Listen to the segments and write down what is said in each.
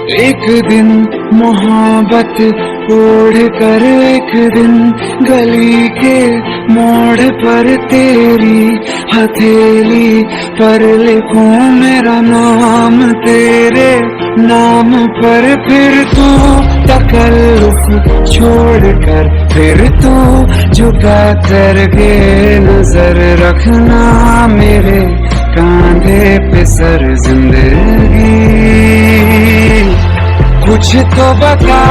एक दिन मोहब्बत ओढ़ कर एक दिन गली के मोड़ पर तेरी हथेली पर लिखूं मेरा नाम तेरे नाम पर। फिर तू तकल्लुफ छोड़ कर फिर तू झुका करके नजर रखना मेरे कांधे पे सर जिंदगी। कुछ तो बता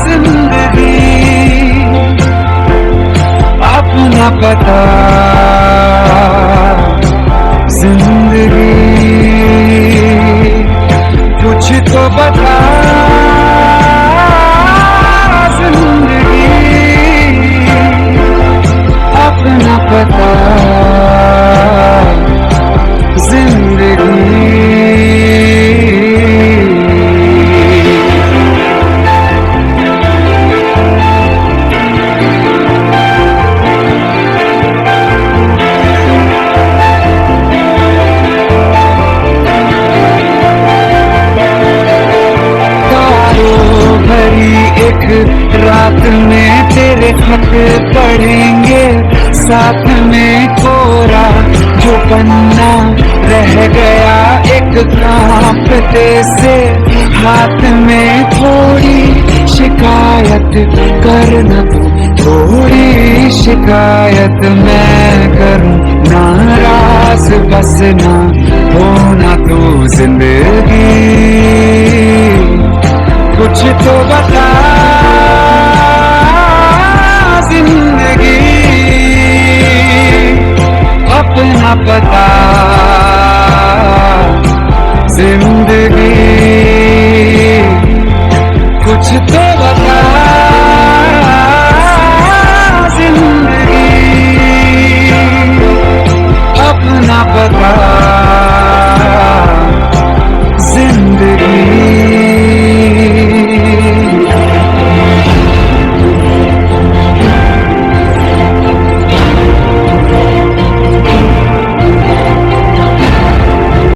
जिंदगी अपना पता जिंदगी। कुछ तो बता जिंदगी अपना पता जिंदगी। एक रात में तेरे खत पढ़ेंगे साथ में कोरा जो पन्ना रह गया एक कांपते से हाथ में। थोड़ी शिकायत करना थोड़ी शिकायत मैं करूं नाराज बस ना होना तू जिंदगी। कुछ तो बता जिंदगी अपना पता